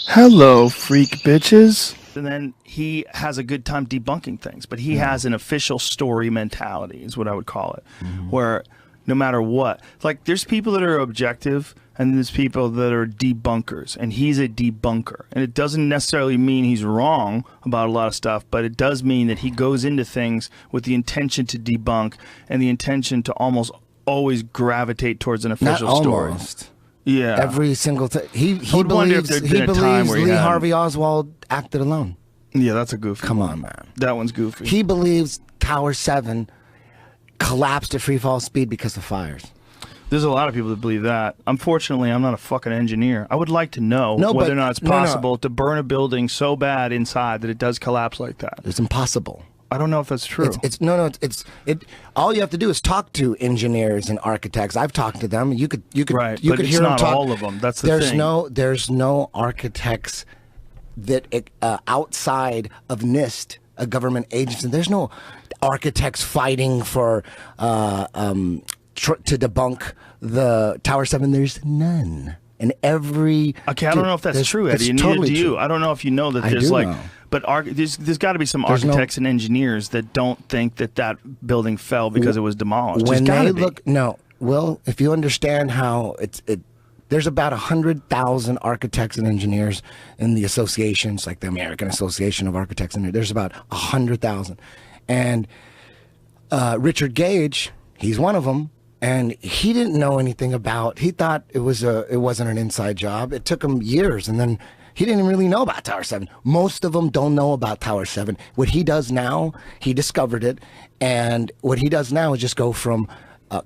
Hello, freak bitches. And then he has a good time debunking things, but he has an official story mentality, is what I would call it, where no matter what, like there's people that are objective and there's people that are debunkers, and he's a debunker. And it doesn't necessarily mean he's wrong about a lot of stuff, but it does mean that he goes into things with the intention to debunk and the intention to almost always gravitate towards an official story. Yeah, every single time. He believes Lee Harvey Oswald acted alone. Yeah, that's a goofy. Come on, man. That one's goofy. He believes Tower 7 collapsed at free fall speed because of fires. There's a lot of people that believe that. Unfortunately, I'm not a fucking engineer. I would like to know whether or not it's possible to burn a building so bad inside that it does collapse like that. It's impossible. I don't know if that's true. All you have to do is talk to engineers and architects. I've talked to them. You could hear them talk. Not all of them. That's the thing. There's no architects that outside of NIST, a government agency. There's no architects fighting for to debunk the Tower 7. There's none. And every I don't know if that's true, Eddie. And neither do you. I don't know if you know that there's but there's got to be some architects and engineers that don't think that building fell because it was demolished. When they look, if you understand how there's about 100,000 architects and engineers in the associations, like the American Association of Architects and there's about 100,000, and Richard Gage, he's one of them. And he didn't know anything about. He thought it wasn't an inside job. It took him years, and then he didn't really know about Tower 7. Most of them don't know about Tower 7. What he does now, he discovered it, and what he does now is just go from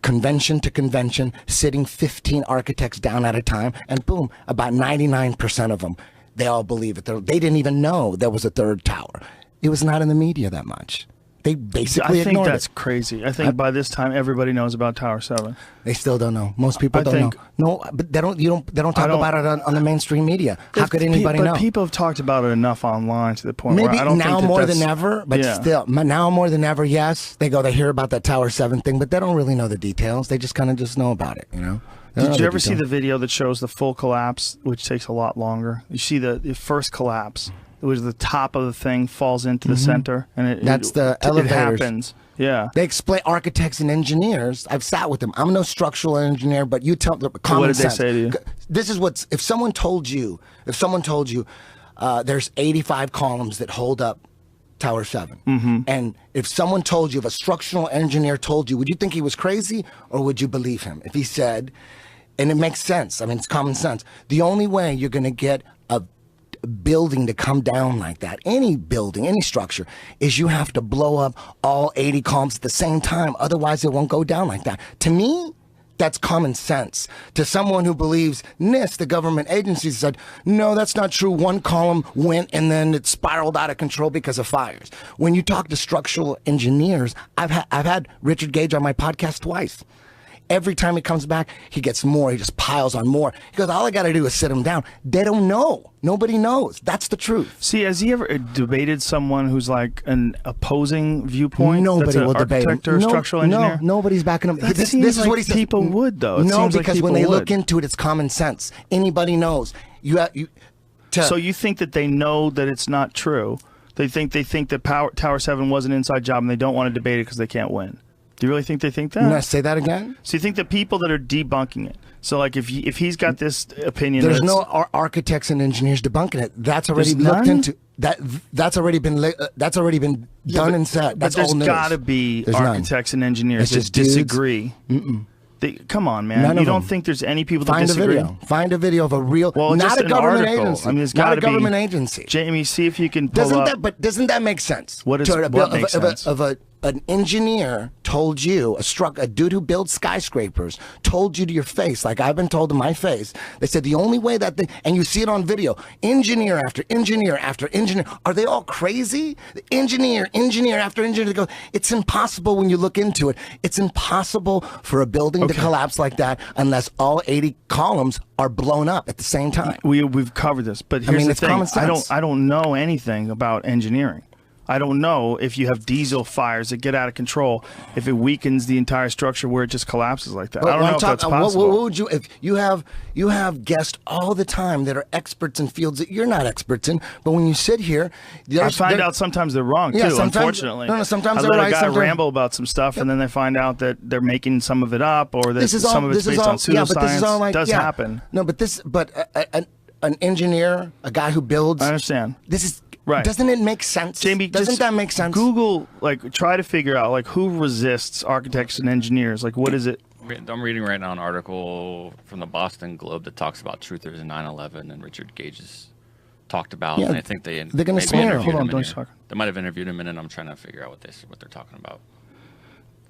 convention to convention, sitting 15 architects down at a time, and boom, about 99% of them, they all believe it. They didn't even know there was a third tower. It was not in the media that much. They basically ignored it. I think that's crazy. I think by this time everybody knows about Tower 7. They still don't know. Most people don't know. No, but they don't talk about it on the mainstream media. How could anybody know? But people have talked about it enough online to the point where I don't think now more than ever, but still now more than ever. Yes, they hear about that Tower 7 thing, but they don't really know the details. They just kind of know about it, you know. Did you ever see the video that shows the full collapse, which takes a lot longer? You see the first collapse. It was the top of the thing falls into the center, and that's the elevators. It happens. Yeah. They explain architects and engineers. I've sat with them. I'm no structural engineer, but you tell them common sense. What did they say to you? This is if someone told you, there's 85 columns that hold up Tower 7, and if someone told you, if a structural engineer told you, would you think he was crazy or would you believe him? If he said, and it makes sense. I mean, it's common sense. The only way you're going to get a building to come down like that, any building, any structure, is you have to blow up all 80 columns at the same time. Otherwise, it won't go down like that. To me, that's common sense. To someone who believes NIST, the government agency, said, no, that's not true. One column went and then it spiraled out of control because of fires. When you talk to structural engineers, I've had Richard Gage on my podcast twice. Every time he comes back, he gets more. He just piles on more. He goes, all I got to do is sit him down. They don't know. Nobody knows. That's the truth. See, has he ever debated someone who's like an opposing viewpoint? Nobody will debate him. Or structural engineer? No, nobody's backing him. This is like what he says. People would, though. No, because when they look into it, it's common sense. Anybody knows. So you think that they know that it's not true? They think that Tower 7 was an inside job, and they don't want to debate it because they can't win. Do you really think they think that? No, say that again. So you think that people that are debunking it? So like if he's got this opinion, there's no architects and engineers debunking it. That's already looked into. That's already been done and said. But there's got to be architects and engineers that disagree. Come on, man. You don't think there's any people that disagree? Find a video of a real, not a government agency. I mean, not a government agency. Jamie, see if you can pull up. But doesn't that make sense? What makes sense? An engineer told you, a dude who builds skyscrapers told you to your face, like I've been told to my face, they said the only way and you see it on video, engineer after engineer after engineer, are they all crazy? Engineer after engineer, they go, it's impossible when you look into it. It's impossible for a building to collapse like that unless all 80 columns are blown up at the same time. We've covered this, but here's the thing. Common sense. I don't know anything about engineering. I don't know if you have diesel fires that get out of control, if it weakens the entire structure where it just collapses like that. I don't know if that's possible. What would you, if you have guests all the time that are experts in fields that you're not experts in, but when you sit here, I find out sometimes they're wrong too. Unfortunately, sometimes I they're let right. a guy ramble about some stuff, and then they find out that they're making some of it up, or that some of it's based on pseudoscience. Does happen. No, but an engineer, a guy who builds. I understand. This is. Right. Doesn't it make sense? Jamie, doesn't that make sense? Google, like, try to figure out, like, who resists architects and engineers. Like, what is it? I'm reading right now an article from the Boston Globe that talks about truthers in 9/11, and Richard Gage has talked about. Yeah, and I think they're going to smear. Hold on, don't talk. They might have interviewed him, and I'm trying to figure out what they're talking about.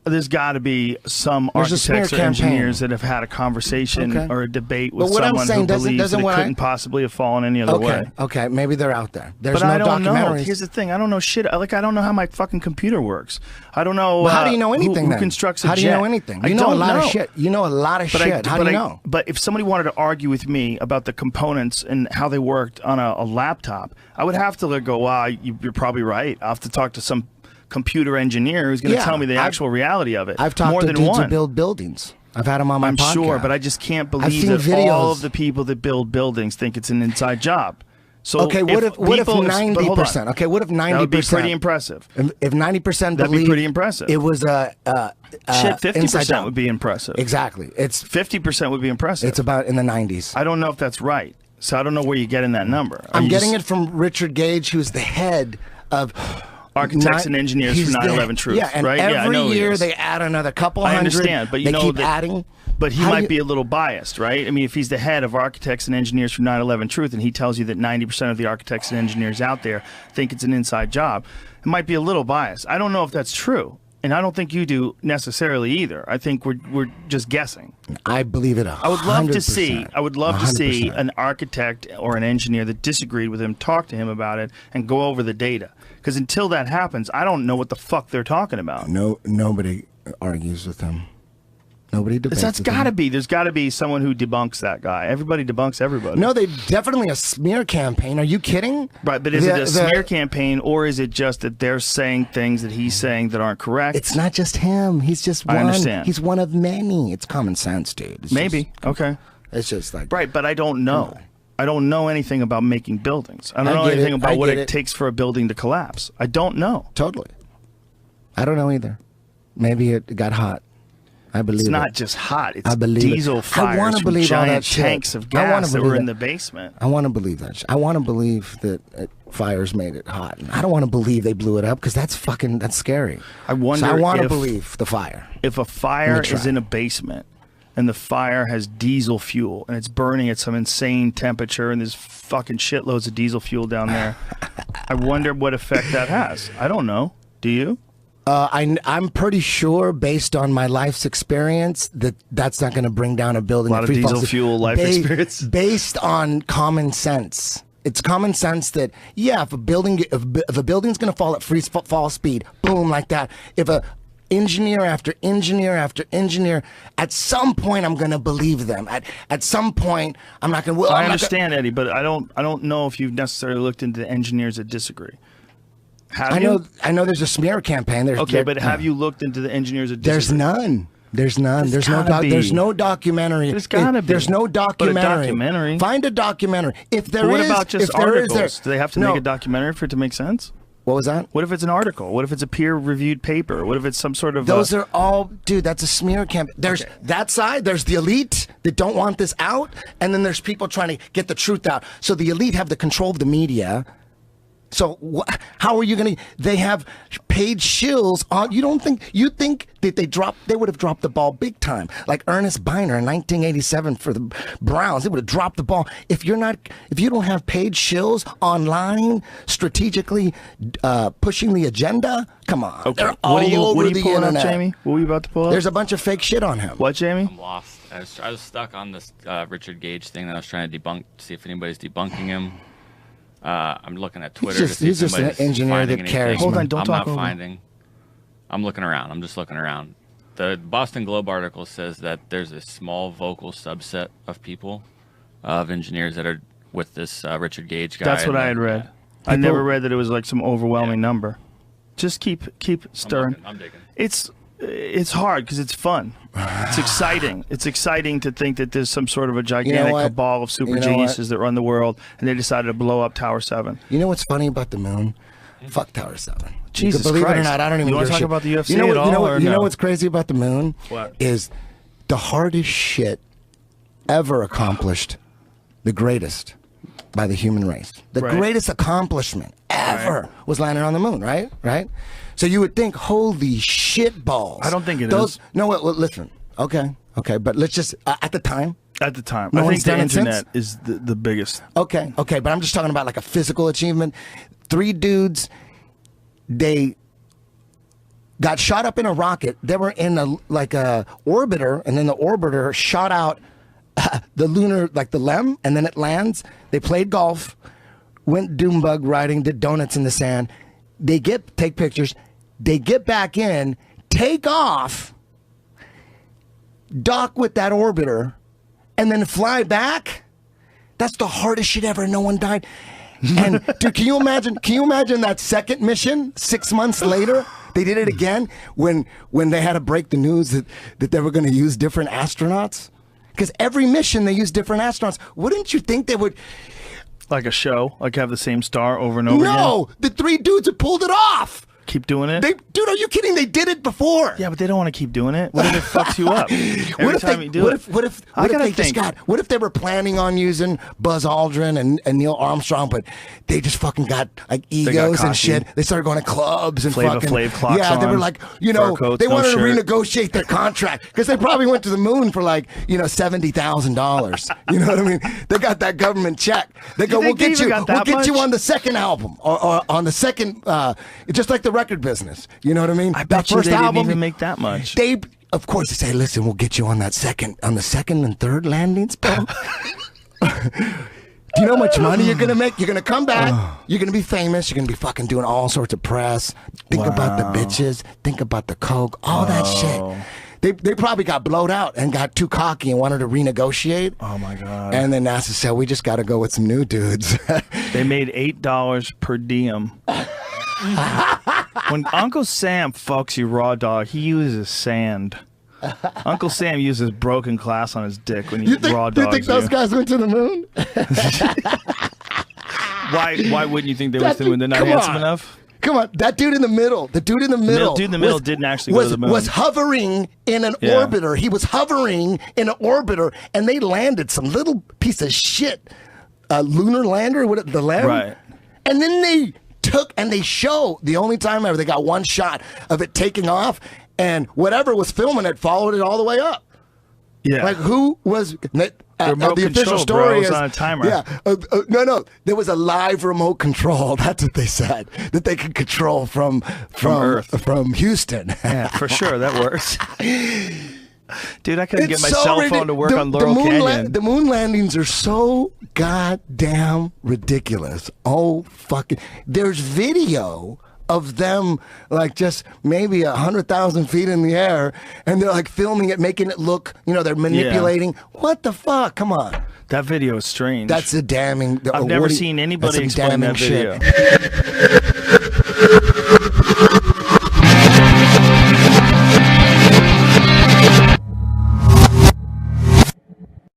There's got to be some architects or engineers that have had a conversation or a debate with someone who believes that it couldn't possibly have fallen any other way. Okay, maybe they're out there. There's but no I don't know. documentaries. Here's the thing. I don't know shit. Like, I don't know how my fucking computer works. I don't know. Well, how do you know anything who constructs a jet? How do you know anything? You know a lot of shit. You know a lot of shit. How do you know? But if somebody wanted to argue with me about the components and how they worked on a laptop, I would have to go, wow, you're probably right. I'll have to talk to some computer engineer who's going to tell me the actual reality of it. I've talked more to than dudes one. who build buildings. I've had them on my podcast. I'm sure, but I just can't believe that all of the people that build buildings think it's an inside job. So okay, what if 90%? Okay, what if 90%? That would be pretty impressive. If 90% that'd be pretty impressive. It was a shit. 50% would be impressive. Exactly. It's 50% would be impressive. It's about in the 90s. I don't know if that's right. So I don't know where you're getting that number. I'm getting it from Richard Gage, who's the head of architects and engineers for 9/11 Truth. Yeah, and right? every year they add another couple hundred. I understand, but you know keep adding. But he might be a little biased, right? I mean, if he's the head of architects and engineers for 9/11 Truth, and he tells you that 90% of the architects and engineers out there think it's an inside job, it might be a little biased. I don't know if that's true, and I don't think you do necessarily either. I think we're just guessing. I believe it. 100%. I would love to see an architect or an engineer that disagreed with him talk to him about it and go over the data. Because until that happens, I don't know what the fuck they're talking about. No, nobody argues with him. Nobody debates. That's got to be. There's got to be someone who debunks that guy. Everybody debunks everybody. No, they definitely a smear campaign. Are you kidding? Right, but is it a smear campaign, or is it just that they're saying things that he's saying that aren't correct? It's not just him. He's just one. I understand. He's one of many. It's common sense, dude. It's maybe. Okay. It's just like right, but I don't know. I don't know anything about making buildings. I don't know anything about what it takes for a building to collapse. I don't know. Totally. I don't know either. Maybe it got hot. I believe it's not just hot. It's diesel fires I want to believe giant all that shit. Tanks of gas that were in the basement. I want to believe that. I want to believe that fires made it hot. And I don't want to believe they blew it up because that's scary. I wonder. So I want to believe the fire. If a fire is in a basement and the fire has diesel fuel and it's burning at some insane temperature and there's fucking shitloads of diesel fuel down there, I wonder what effect that has. I don't know. Do you? I'm pretty sure, based on my life's experience, that's not going to bring down a building. A lot of diesel fuel life experience. Based on common sense. It's common sense that, yeah, if a building's going to fall at free fall speed, boom, like that. If a engineer after engineer after engineer, at some point I'm going to believe them. At some point I'm not going to. I understand, Eddie, but I don't know if you've necessarily looked into the engineers that disagree. I know there's a smear campaign. But have you looked into the engineers that disagree? There's none. There's no documentary. There's gotta be. There's no documentary. But a documentary. Find a documentary. If there is, what about just articles? Do they have to make a No. documentary for it to make sense? What was that? What if it's an article? What if it's a peer-reviewed paper? What if it's some sort of? Those are all, dude. That's a smear campaign. There's that side. There's the elite that don't want this out, and then there's people trying to get the truth out. So the elite have the control of the media. So how are you going to? They have paid shills on. You think that they would have dropped the ball big time, like Ernest Biner in 1987 for the Browns. They would have dropped the ball if you don't have paid shills online strategically pushing the agenda. Come on, okay. They're all over the internet. Up, Jamie? What were you about to pull up? There's a bunch of fake shit on him. What, Jamie? I'm lost. I was stuck on this Richard Gage thing that I was trying to debunk, to see if anybody's debunking him. I'm looking at Twitter. He's just an engineer that cares. Hold on, don't talk over. I'm looking around. I'm just looking around. The Boston Globe article says that there's a small vocal subset of people, of engineers that are with this Richard Gage guy. That's what I had read. I never read that it was like some overwhelming number. Just keep stirring. I'm digging. It's hard because it's fun. It's exciting. It's exciting to think that there's some sort of a gigantic cabal of super geniuses that run the world, and they decided to blow up Tower 7. You know what's funny about the moon? Fuck Tower 7. Jesus believe Christ. it or not, I don't even. You want to talk shit. about the UFC you know, at all? You know what's crazy about the moon? What? Is the hardest shit ever accomplished, the greatest by the human race. The greatest accomplishment ever was landing on the moon, right? Right? So you would think, holy shit balls. I don't think it is. No, well, listen. Okay, but let's just, at the time. At the time. No I think the one's done it internet is the biggest. Okay, but I'm just talking about like a physical achievement. 3 dudes, they got shot up in a rocket. They were in a orbiter, and then the orbiter shot out the lunar, like the LEM, and then it lands. They played golf, went doombug riding, did donuts in the sand. They take pictures. They get back in, take off, dock with that orbiter, and then fly back. That's the hardest shit ever. No one died. And dude, can you imagine that second mission 6 months later? They did it again when they had to break the news that they were going to use different astronauts. Because every mission they use different astronauts. Wouldn't you think they would? Like a show, like have the same star over and over again? No, the 3 dudes that pulled it off. Keep doing it? Dude, are you kidding? They did it before. Yeah, but they don't want to keep doing it. What if it fucks you up? What if they were planning on using Buzz Aldrin and Neil Armstrong, but they just fucking got like egos and shit. They started going to clubs and Flav clocks yeah, they were like, they wanted to renegotiate their contract because they probably went to the moon for like, $70,000. You know what I mean? They got that government check. They go, we'll get you on the second album or on the second, just like the record business. You know what I mean? I bet you they didn't even make that much. They, of course, they say, listen, we'll get you on the second and third landings, bro. Do you know how much money you're going to make? You're going to come back. You're going to be famous. You're going to be fucking doing all sorts of press. Think about the bitches. Think about the coke. All that shit. They probably got blowed out and got too cocky and wanted to renegotiate. Oh, my God. And then NASA said, we just got to go with some new dudes. They made $8 per diem. When Uncle Sam fucks you raw dog, he uses sand. Uncle Sam uses broken glass on his dick when he raw dogs you. You think those guys went to the moon? Why wouldn't you think they went to the moon? They're not handsome enough? Come on, that dude in the middle. The dude in the middle. Didn't actually go to the moon. Was hovering in an orbiter. He was hovering in an orbiter, and they landed some little piece of shit, lunar lander, the LEM. Right. And then they they show the only time ever they got one shot of it taking off, and whatever was filming it followed it all the way up. Yeah. Like who was the official story bro, is on a timer. Yeah. No. There was a live remote control. That's what they said, that they could control from Earth, from Houston. Yeah, for sure that works. Dude, I couldn't get my cell phone to work on Laurel Canyon. The moon landings are so goddamn ridiculous. Oh, fucking. There's video of them like just maybe 100,000 feet in the air, and they're like filming it, making it look, they're manipulating. Yeah. What the fuck? Come on. That video is strange. That's a damning. I've never seen anybody explain that video.